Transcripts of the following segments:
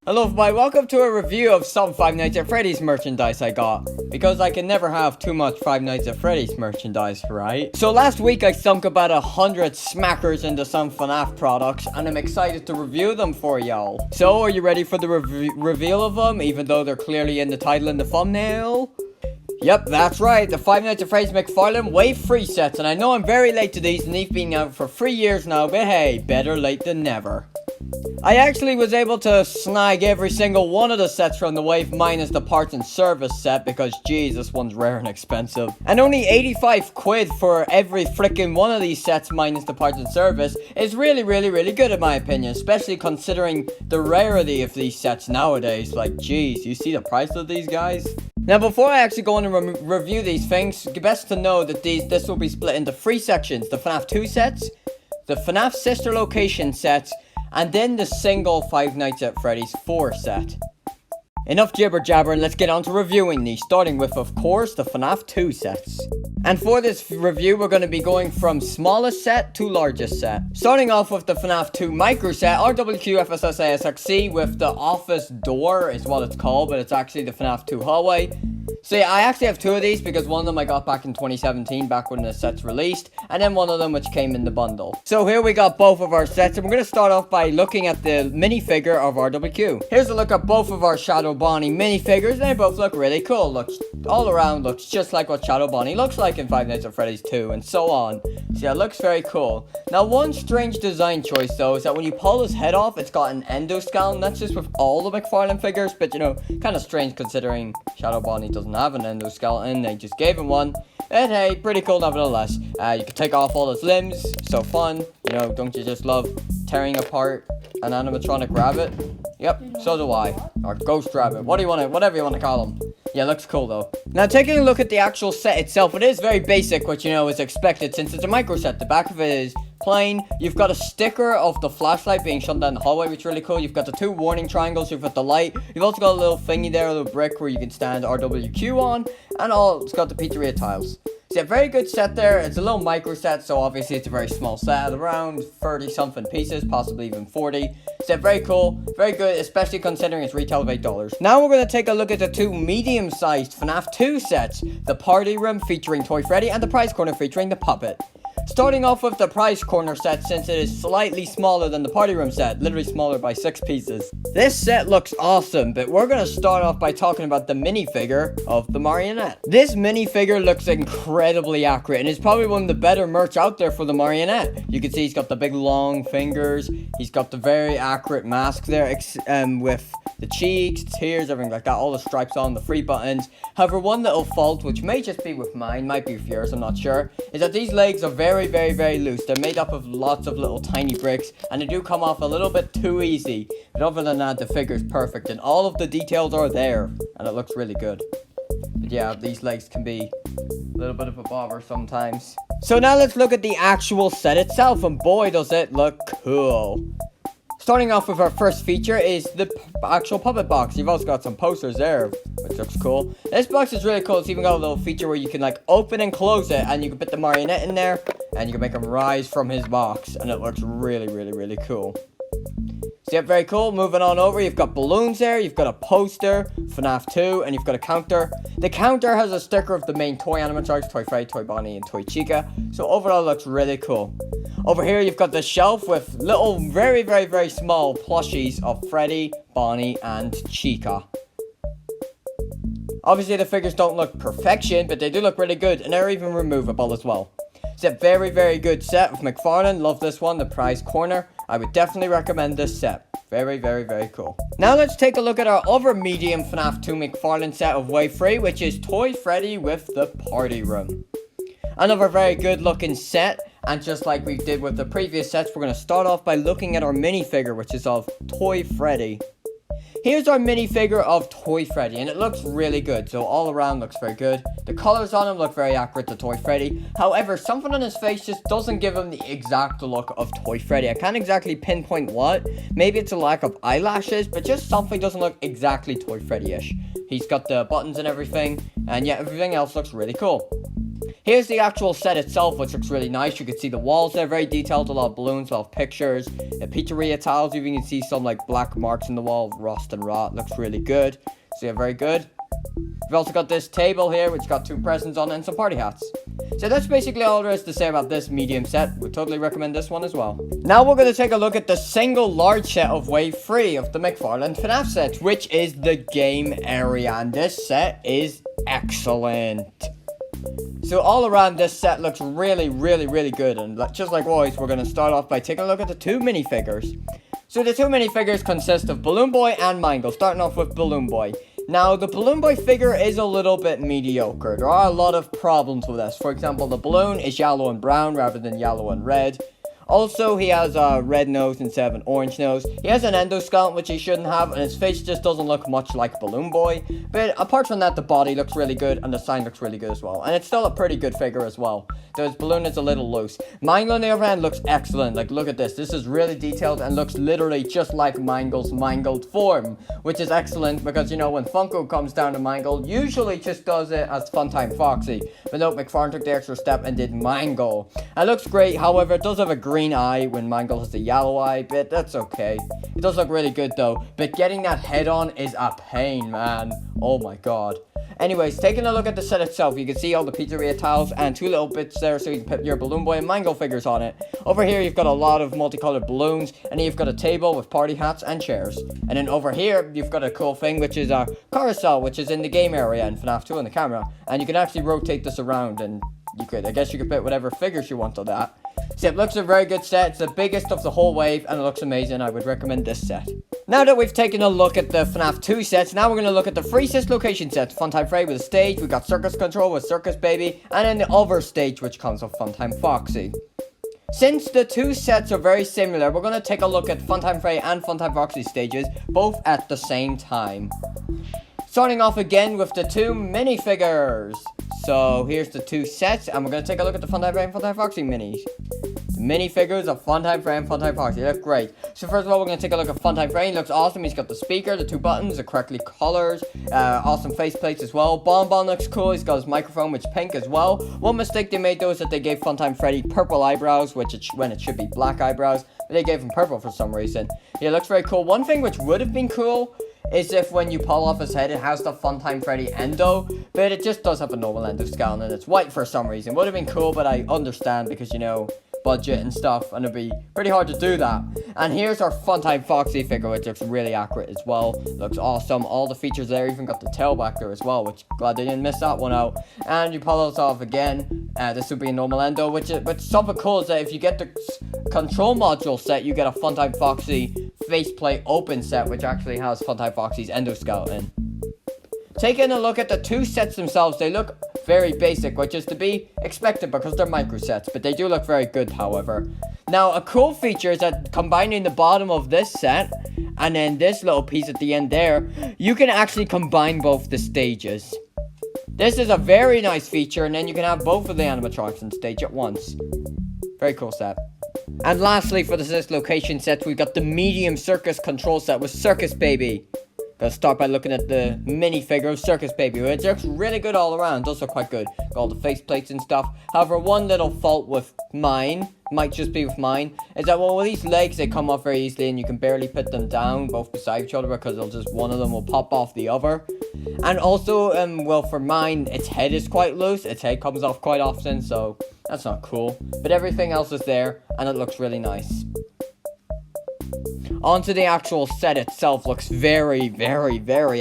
Hello everybody, welcome to a review of some Five Nights at Freddy's merchandise I got. Because I can never have too much Five Nights at Freddy's merchandise, right? So last week I sunk about 100 smackers into some Fnaf products, and I'm excited to review them for y'all. So are you ready for the reveal of them, even though they're clearly in the title and the thumbnail? Yep, that's right, the Five Nights at Freddy's McFarlane Wave 3 sets, and I know I'm very late to these, and they've been out for 3 years now, but hey, better late than never. I actually was able to snag every single one of the sets from the wave minus the parts and service set because geez, this one's rare and expensive. And only 85 quid for every freaking one of these sets minus the parts and service is really good in my opinion, especially considering the rarity of these sets nowadays. Like geez, you see the price of these guys? Now before I actually go on and review these things, it's best to know that this will be split into 3 sections: the FNAF 2 sets, the FNAF sister location sets, and then the single Five Nights at Freddy's 4 set. Enough jibber jabber, and let's get on to reviewing these, starting with, of course, the FNAF 2 sets. And for this review, we're going to be going from smallest set to largest set. Starting off with the FNAF 2 micro set, RWQFSSASXC with the office door is what it's called, but it's actually the FNAF 2 hallway. So yeah, I actually have 2 of these because one of them I got back in 2017, back when the set's released, and then one of them which came in the bundle. So here we got both of our sets, and we're going to start off by looking at the minifigure of RWQ. Here's a look at both of our Shadow Bonnie minifigures. They both look really cool. Looks all around looks just like what Shadow Bonnie looks like in Five Nights at Freddy's 2, and so on. So yeah, it looks very cool. Now one strange design choice though is that when you pull his head off, it's got an endoskeleton. That's just with all the McFarlane figures, but you know, kind of strange considering Shadow Bonnie doesn't have an endoskeleton. They just gave him one. And hey, pretty cool nevertheless. You can take off all his limbs. So fun. You know, don't you just love tearing apart an animatronic rabbit? Yep, so do I. Or ghost rabbit. What do you want to, whatever you want to call him. Yeah, looks cool though. Now taking a look at the actual set itself, it is very basic, which you know is expected since it's a micro set. The back of it is plain. You've got a sticker of the flashlight being shone down the hallway, which is really cool. You've got the 2 warning triangles, you've got the light. You've also got a little thingy there, a little brick where you can stand RWQ on. And it's got the pizzeria tiles. So yeah, very good set there. It's a little micro set, so obviously it's a very small set, around 30 something pieces, possibly even 40. So yeah, very cool, very good, especially considering its retail of $8. Now we're going to take a look at the 2 medium-sized FNAF 2 sets. The Party Room featuring Toy Freddy and the Prize Corner featuring the Puppet. Starting off with the Prize Corner set, since it is slightly smaller than the Party Room set, literally smaller by 6 pieces. This set looks awesome, but we're going to start off by talking about the minifigure of the Marionette. This minifigure looks incredibly accurate, and it's probably one of the better merch out there for the Marionette. You can see he's got the big long fingers, he's got the very accurate mask there, with the cheeks, tears, everything like that, all the stripes on, the 3 buttons. However, one little fault, which may just be with mine, might be with yours, I'm not sure, is that these legs are very loose. They're made up of lots of little tiny bricks, and they do come off a little bit too easy. But other than that, the figure's perfect, and all of the details are there, and it looks really good. But yeah, these legs can be a little bit of a bother sometimes. So now let's look at the actual set itself, and boy does it look cool. Starting off with our first feature is the actual puppet box. You've also got some posters there, which looks cool. This box is really cool. It's even got a little feature where you can like open and close it, and you can put the Marionette in there, and you can make him rise from his box, and it looks really cool. So yeah, very cool. Moving on over, you've got balloons there, you've got a poster, FNAF 2, and you've got a counter. The counter has a sticker of the main toy animatronics, Toy Freddy, Toy Bonnie, and Toy Chica. So overall, it looks really cool. Over here, you've got the shelf with little, very small plushies of Freddy, Bonnie, and Chica. Obviously, the figures don't look perfection, but they do look really good, and they're even removable as well. It's a very good set with McFarlane. Love this one, the Prize Corner. I would definitely recommend this set. Very cool. Now let's take a look at our other medium FNAF 2 McFarlane set of Wave 3, which is Toy Freddy with the Party Room. Another very good looking set, and just like we did with the previous sets, we're going to start off by looking at our minifigure, which is of Toy Freddy. Here's our minifigure of Toy Freddy, and it looks really good, so all around looks very good. The colors on him look very accurate to Toy Freddy. However, something on his face just doesn't give him the exact look of Toy Freddy. I can't exactly pinpoint what. Maybe it's a lack of eyelashes, but just something doesn't look exactly Toy Freddy-ish. He's got the buttons and everything, and yeah, everything else looks really cool. Here's the actual set itself, which looks really nice. You can see the walls there, very detailed, a lot of balloons, a lot of pictures. The pizzeria tiles, you can see some like black marks in the wall, rust and rot. Looks really good. So yeah, very good. We've also got this table here, which got 2 presents on it and some party hats. So that's basically all there is to say about this medium set. Would totally recommend this one as well. Now we're going to take a look at the single large set of Wave 3 of the McFarlane FNAF sets, which is the game area. And this set is excellent. So all around, this set looks really good. And just like always, we're going to start off by taking a look at the 2 minifigures. So the 2 minifigures consist of Balloon Boy and Mangle, starting off with Balloon Boy. Now, the Balloon Boy figure is a little bit mediocre. There are a lot of problems with this. For example, the balloon is yellow and brown rather than yellow and red. Also, he has a red nose instead of an orange nose. He has an endoskeleton, which he shouldn't have, and his face just doesn't look much like Balloon Boy. But apart from that, the body looks really good, and the sign looks really good as well. And it's still a pretty good figure as well. Though his balloon is a little loose. Mangle, on the other hand, looks excellent. Like, look at this. This is really detailed and looks literally just like Mangle's mangled form. Which is excellent, because, you know, when Funko comes down to Mangle, usually just does it as Funtime Foxy. But no, McFarlane took the extra step and did Mangle. It looks great, however, it does have a green eye when Mangle has the yellow eye, but that's okay. It does look really good though, but getting that head on is a pain, man. Oh my god. Anyways, taking a look at the set itself, you can see all the pizzeria tiles and 2 little bits there so you can put your Balloon Boy and Mangle figures on it. Over here, you've got a lot of multicolored balloons, and then you've got a table with party hats and chairs. And then over here, you've got a cool thing, which is a carousel, which is in the game area in FNAF 2 on the camera. And you can actually rotate this around, and I guess you could put whatever figures you want on that. So it looks a very good set. It's the biggest of the whole wave, and it looks amazing. I would recommend this set. Now that we've taken a look at the FNAF 2 sets, now we're going to look at the 3 sis location sets. Funtime Freddy with a stage, we've got Circus Control with Circus Baby, and then the other stage, which comes with Funtime Foxy. Since the 2 sets are very similar, we're going to take a look at Funtime Freddy and Funtime Foxy stages, both at the same time. Starting off again with the 2 minifigures. So here's the 2 sets, and we're going to take a look at the Funtime Freddy and Funtime Foxy minis. The minifigures of Funtime Freddy and Funtime Foxy. They look great. So first of all, we're going to take a look at Funtime Freddy. He looks awesome. He's got the speaker, the 2 buttons, the correctly colors, awesome faceplates as well. Bonbon looks cool. He's got his microphone, which is pink as well. One mistake they made though is that they gave Funtime Freddy purple eyebrows, when it should be black eyebrows. But they gave him purple for some reason. Yeah, it looks very cool. One thing which would have been cool is if when you pull off his head, it has the Funtime Freddy endo, but it just does have a normal endoskeleton, and it's white for some reason. Would have been cool, but I understand because, you know, budget and stuff, and it'd be pretty hard to do that. And here's our Funtime Foxy figure, which looks really accurate as well. Looks awesome. All the features there, even got the tail back there as well, which glad they didn't miss that one out. And you pull this off again. This would be a normal endo, which something cool is that if you get the control module set, you get a Funtime Foxy faceplate open set, which actually has Funtime Foxy's endoskeleton. Taking a look at the 2 sets themselves, they look very basic, which is to be expected because they're micro sets, but they do look very good, however. Now, a cool feature is that combining the bottom of this set and then this little piece at the end there, you can actually combine both the stages. This is a very nice feature, and then you can have both of the animatronics on stage at once. Very cool set. And lastly, for the 6 location sets, we've got the medium Circus control set with Circus Baby. Gonna start by looking at the minifigure of Circus Baby, which looks really good all around. Does look quite good. Got all the faceplates and stuff. However, one little fault with mine, might just be with mine, is that well, with these legs, they come off very easily, and you can barely put them down both beside each other because one of them will pop off the other. And also, well, for mine, its head is quite loose. Its head comes off quite often, so that's not cool. But everything else is there, and it looks really nice. Onto the actual set itself, looks very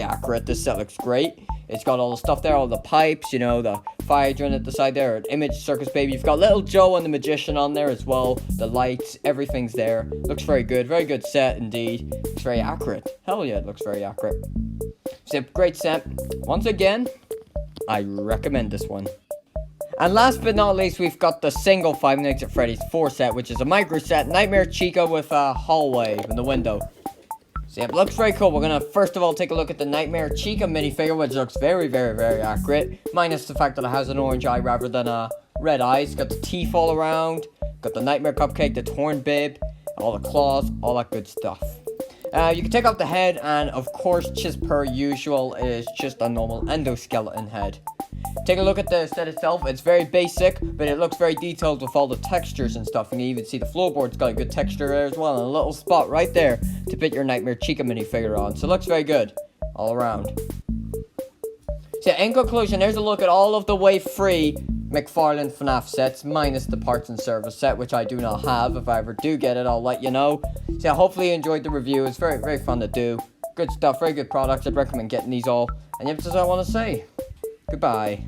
accurate. This set looks great. It's got all the stuff there, all the pipes, you know, the fire hydrant at the side there, an image Circus Baby. You've got Little Joe and the Magician on there as well. The lights, everything's there. Looks very good set indeed. It's very accurate. Hell yeah, it looks very accurate. It's a great set. Once again, I recommend this one. And last but not least, we've got the single Five Nights at Freddy's 4 set, which is a micro set, Nightmare Chica with a hallway in the window. So yeah, it looks very cool. We're gonna first of all take a look at the Nightmare Chica minifigure, which looks very accurate, minus the fact that it has an orange eye rather than a red eye. It's got the teeth all around, got the Nightmare Cupcake, the torn bib, all the claws, all that good stuff. You can take off the head, and of course, just per usual, is just a normal endoskeleton head. Take a look at the set itself. It's very basic, but it looks very detailed with all the textures and stuff. You can even see the floorboard's got a good texture there as well, and a little spot right there to put your Nightmare Chica minifigure on. So it looks very good all around. So in conclusion, there's a look at all of the Wave 3 McFarlane Fnaf sets, minus the parts and service set, which I do not have. If I ever do get it, I'll let you know. So hopefully you enjoyed the review. It's very, very fun to do. Good stuff, very good products. I'd recommend getting these all. And that's all I want to say. Goodbye.